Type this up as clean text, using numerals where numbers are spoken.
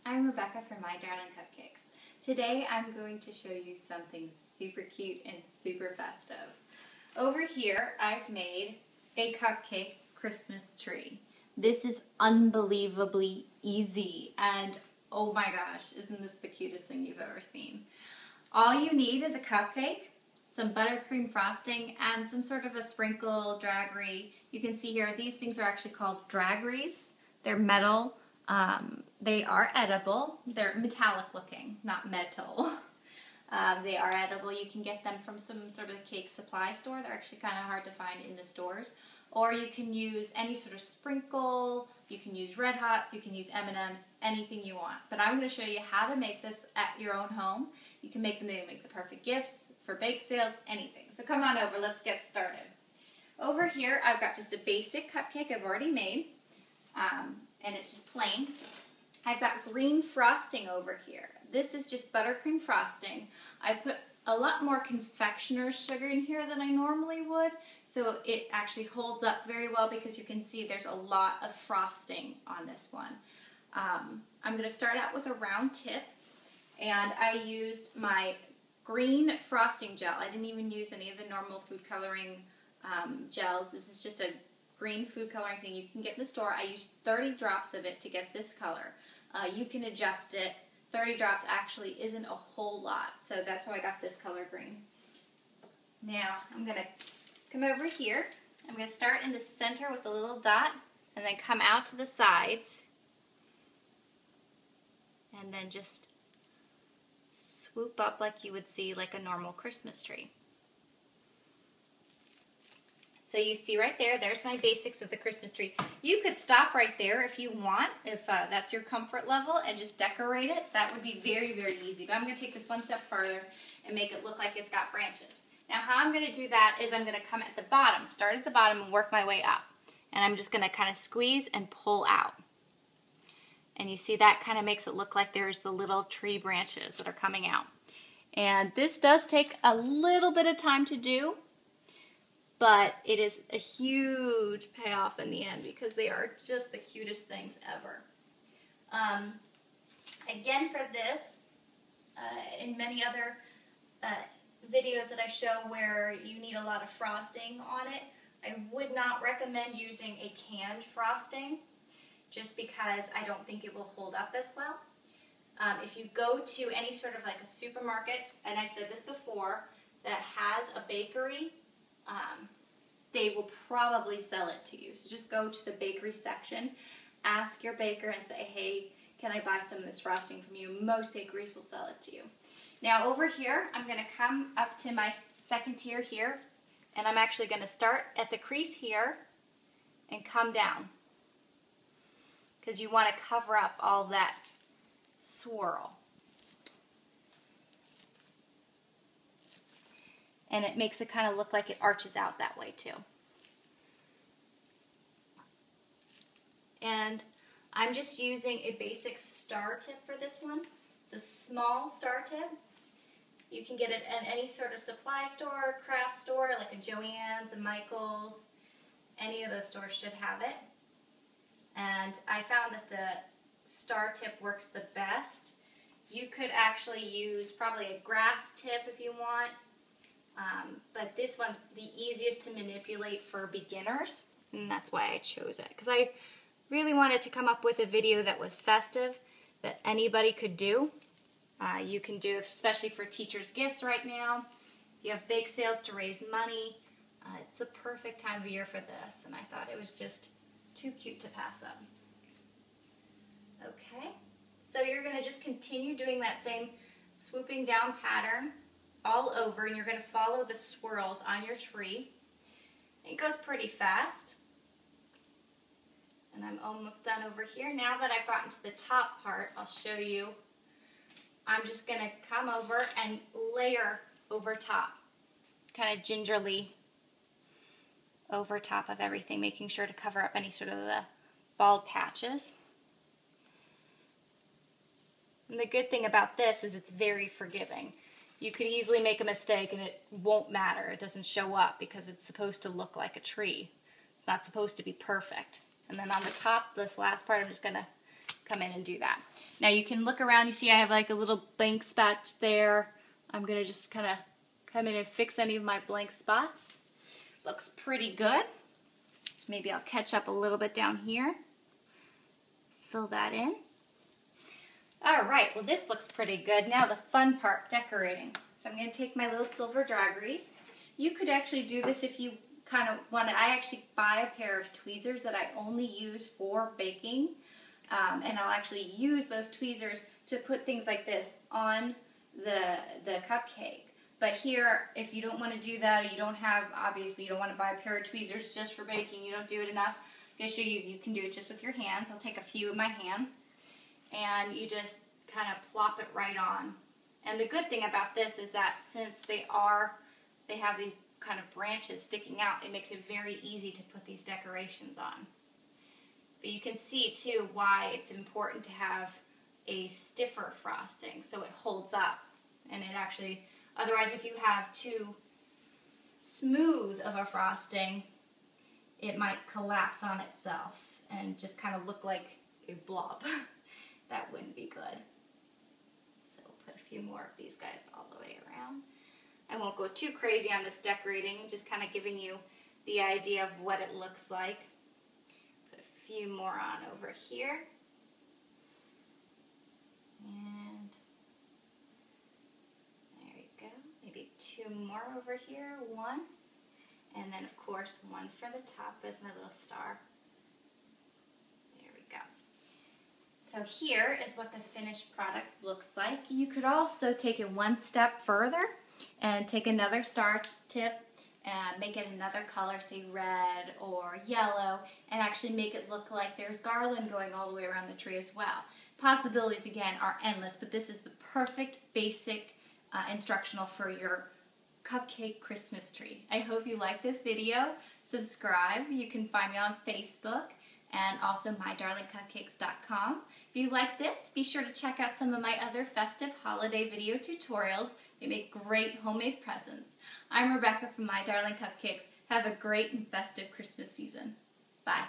I'm Rebecca from My Darling Cupcakes. Today I'm going to show you something super cute and super festive. Over here I've made a cupcake Christmas tree. This is unbelievably easy and oh my gosh, isn't this the cutest thing you've ever seen? All you need is a cupcake, some buttercream frosting, and some sort of a sprinkle drag wreath. You can see here these things are actually called drag wreaths. They're metal. They are edible. They're metallic looking, not metal. They are edible. You can get them from some sort of cake supply store. They're actually kind of hard to find in the stores. Or you can use any sort of sprinkle. You can use Red Hots. You can use M&Ms, anything you want. But I'm going to show you how to make this at your own home. You can make them, they make the perfect gifts for bake sales, anything. So come on over, let's get started. Over here, I've got just a basic cupcake I've already made. And it's just plain. I've got green frosting over here. This is just buttercream frosting. I put a lot more confectioner's sugar in here than I normally would, so it actually holds up very well because you can see there's a lot of frosting on this one. I'm going to start out with a round tip, and I used my green frosting gel. I didn't even use any of the normal food coloring gels. This is just a green food coloring thing you can get in the store. I used 30 drops of it to get this color. You can adjust it. 30 drops actually isn't a whole lot, so that's how I got this color green. Now I'm going to come over here. I'm going to start in the center with a little dot and then come out to the sides and then just swoop up like you would see like a normal Christmas tree. So you see right there, there's my basics of the Christmas tree. You could stop right there if you want, if that's your comfort level, and just decorate it. That would be very, very easy. But I'm going to take this one step further and make it look like it's got branches. Now how I'm going to do that is I'm going to come at the bottom, start at the bottom and work my way up. And I'm just going to kind of squeeze and pull out. And you see that kind of makes it look like there's the little tree branches that are coming out. And this does take a little bit of time to do, but it is a huge payoff in the end because they are just the cutest things ever. Again, for this, in many other videos that I show where you need a lot of frosting on it, I would not recommend using a canned frosting just because I don't think it will hold up as well. If you go to any sort of like a supermarket, and I've said this before, that has a bakery, they will probably sell it to you. So just go to the bakery section, ask your baker and say, hey, can I buy some of this frosting from you? Most bakeries will sell it to you. Now over here, I'm going to come up to my second tier here, and I'm actually going to start at the crease here and come down because you want to cover up all that swirl. And it makes it kind of look like it arches out that way too. And I'm just using a basic star tip for this one. It's a small star tip. You can get it at any sort of supply store, craft store, like a Joann's, a Michael's. Any of those stores should have it. And I found that the star tip works the best. You could actually use probably a grass tip if you want. But this one's the easiest to manipulate for beginners, and that's why I chose it. Because I really wanted to come up with a video that was festive, that anybody could do. You can do, especially for teachers' gifts right now. You have bake sales to raise money. It's a perfect time of year for this, and I thought it was just too cute to pass up. Okay, so you're going to just continue doing that same swooping down pattern all over, and you're going to follow the swirls on your tree. It goes pretty fast. And I'm almost done over here. Now that I've gotten to the top part, I'll show you. I'm just going to come over and layer over top, kind of gingerly over top of everything, making sure to cover up any sort of the bald patches. And the good thing about this is it's very forgiving. You could easily make a mistake and it won't matter. It doesn't show up because it's supposed to look like a tree. It's not supposed to be perfect. And then on the top, this last part, I'm just going to come in and do that. Now you can look around, you see I have like a little blank spot there. I'm going to just kind of come in and fix any of my blank spots. Looks pretty good. Maybe I'll catch up a little bit down here. Fill that in. Alright, well this looks pretty good. Now the fun part, decorating. So I'm going to take my little silver drag grease. You could actually do this if you kind of want to. I actually buy a pair of tweezers that I only use for baking. And I'll actually use those tweezers to put things like this on the cupcake. But here, if you don't want to do that, or you don't have, obviously you don't want to buy a pair of tweezers just for baking, you don't do it enough, I'm going to show you, you can do it just with your hands. I'll take a few in my hand, and you just kind of plop it right on. And the good thing about this is that since they have these kind of branches sticking out, it makes it very easy to put these decorations on. But you can see too why it's important to have a stiffer frosting so it holds up. And it actually, otherwise if you have too smooth of a frosting, it might collapse on itself and just kind of look like a blob. That wouldn't be good. So we'll put a few more of these guys all the way around. I won't go too crazy on this decorating, just kind of giving you the idea of what it looks like. Put a few more on over here. And there we go. Maybe two more over here. One. And then, of course, one for the top as my little star. There we go. So here is what the finished product looks like. You could also take it one step further and take another star tip and make it another color, say red or yellow, and actually make it look like there's garland going all the way around the tree as well. Possibilities, again, are endless, but this is the perfect basic instructional for your cupcake Christmas tree. I hope you like this video. Subscribe. You can find me on Facebook and also mydarlingcupcakes.com. If you like this, be sure to check out some of my other festive holiday video tutorials. They make great homemade presents. I'm Rebecca from My Darling Cupcakes. Have a great and festive Christmas season. Bye.